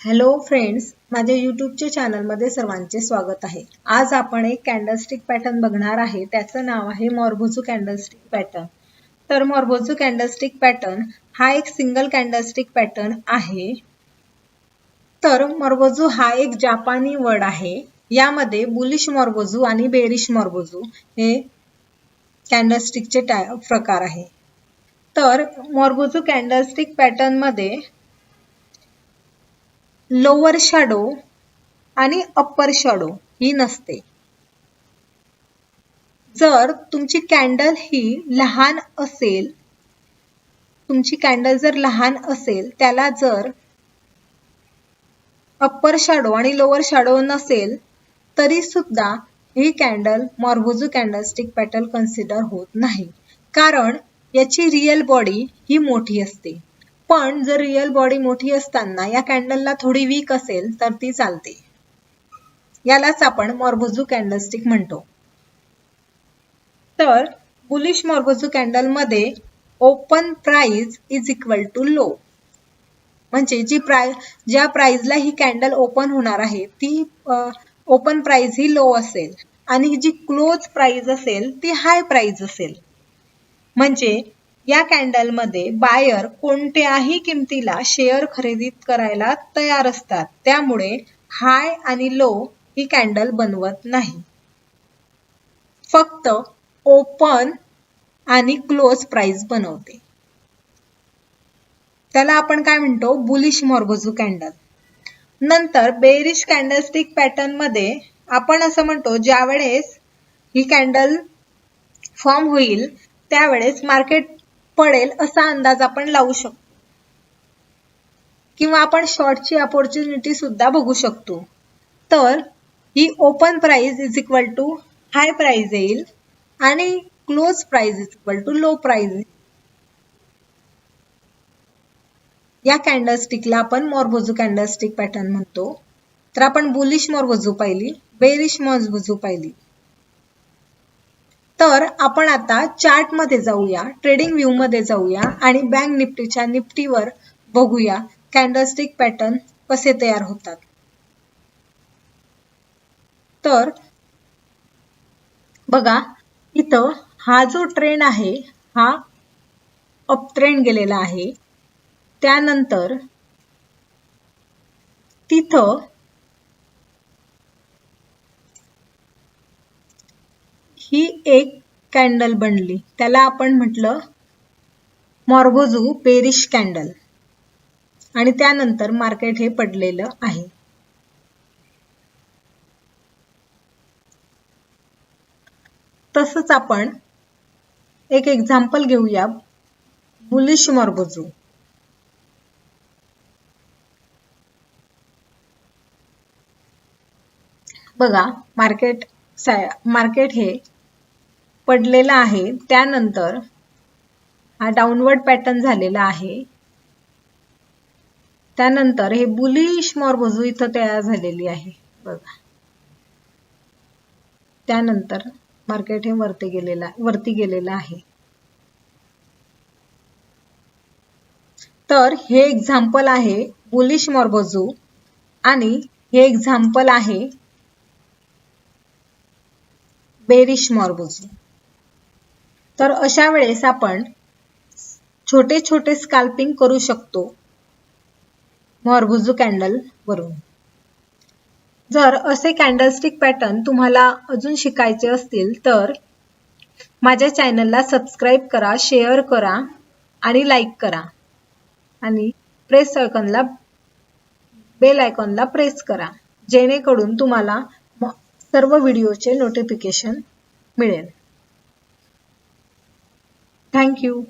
Hello friends, माझ्या यूट्यूबच्या चॅनलमध्ये सर्वांचे स्वागत आहे। आज आपण एक कॅन्डलस्टिक पॅटर्न बघणार आहे। त्याचं नाव आहे मोरभुजू कॅन्डलस्टिक पॅटर्न। तर मोरभुजू कॅन्डलस्टिक पॅटर्न हा एक सिंगल कॅन्डलस्टिक पॅटर्न आहे। तर मोरभुजू हा एक जापानी वर्ड आहे। यामध्ये बुलिश मोरभुजू आणि बेरिश मोरभुजू हे कॅन्डलस्टिकचे प्रकार आहे। तर मोरभुजू कॅन्डलस्टिक पॅटर्न मध्ये लोअर शॅडो आणि अप्पर शॅडो ही नसते। जर तुमची कॅन्डल ही लहान असेल, तुमची कॅन्डल जर लहान असेल, त्याला जर अप्पर शॅडो आणि लोअर शॅडो नसेल, तरी सुद्धा ही कॅन्डल मोरभुजू कॅन्डलस्टिक पॅटर्न कन्सिडर होत नाही, कारण याची रियल बॉडी ही मोठी असते। पण जर रियल बॉडी मोठी असताना या कॅन्डलला थोडी वीक असेल तर ती चालते। यालाच आपण मोरभुजू कॅन्डलस्टिक म्हणतो। तर बुलिश मोरभुजू कॅन्डल मध्ये open price is equal to low, म्हणजे ज्या प्राइसला ही कॅन्डल ओपन होणार आहे ती ओपन प्राइस ही लो असेल आणि जी क्लोज प्राइस असेल ती हाय प्राइस असेल। म्हणजे या कॅन्डल मध्ये बायर कोणत्याही किमतीला शेअर खरेदी करायला तयार असतात, त्यामुळे हाय आणि लो ही कॅन्डल बनवत नाही, फक्त ओपन आणि क्लोज प्राइस बनवते। त्याला आपण काय म्हणतो, बुलिश मोरभुजू कॅन्डल। नंतर बेरिश कॅन्डलस्टिक पॅटर्न मध्ये आपण असं म्हणतो, ज्यावेळेस ही कॅन्डल फॉर्म होईल त्यावेळेस मार्केट पडेल असा अंदाज आपण लावू शकतो, किंवा आपण शॉर्टची अपॉर्च्युनिटी सुद्धा बघू शकतो। तर ही open price is equal to high price येईल आणि close price is equal to low price. या कॅन्डलस्टिकला आपण मोरभुजू कॅन्डलस्टिक पॅटर्न म्हणतो। तर आपण बुलिश मोरभुजू पाहिली, बेरिश मोरभुजू पाहिली। तर आपण आता चार्ट मध्ये जाऊया, ट्रेडिंग व्ह्यू मध्ये जाऊया आणि बँक निफ्टीच्या निफ्टीवर बघूया कॅन्डलस्टिक पॅटर्न कसे तयार होतात। तर बघा, इथं हा जो ट्रेंड आहे हा अप ट्रेंड गेलेला आहे, त्यानंतर तिथं ही एक कॅन्डल बनली, त्याला आपण म्हटलं मोरभुजू बेरिश कॅन्डल, आणि त्यानंतर मार्केट हे पडलेलं आहे। तसंच आपण एक एक्झाम्पल घेऊया, बुलिश मोरभुजू। बघा, मार्केट हे पडलेलं आहे, त्यानंतर हा डाऊनवर्ड पॅटर्न झालेला आहे, त्यानंतर हे बुलिश मोरभुजू इथं तयार झालेली आहे। बघा, त्यानंतर मार्केट हे वरती गेलेलं आहे। तर हे एक्झाम्पल आहे बुलिश मोरभुजू आणि हे एक्झाम्पल आहे बेरिश मोरभुजू। तर अशा वेळेस आपण छोटे छोटे स्कॅल्पिंग करू शकतो मोरभुजू कॅन्डल वरून। जर असे कॅन्डलस्टिक पॅटर्न तुम्हाला अजून शिकायचे असतील तर माझ्या चॅनलला सबस्क्राइब करा, शेअर करा आणि लाईक करा, आणि बेल आयकॉनला प्रेस करा, जेणेकरून तुम्हाला सर्व व्हिडिओचे नोटिफिकेशन मिळेल। Thank you.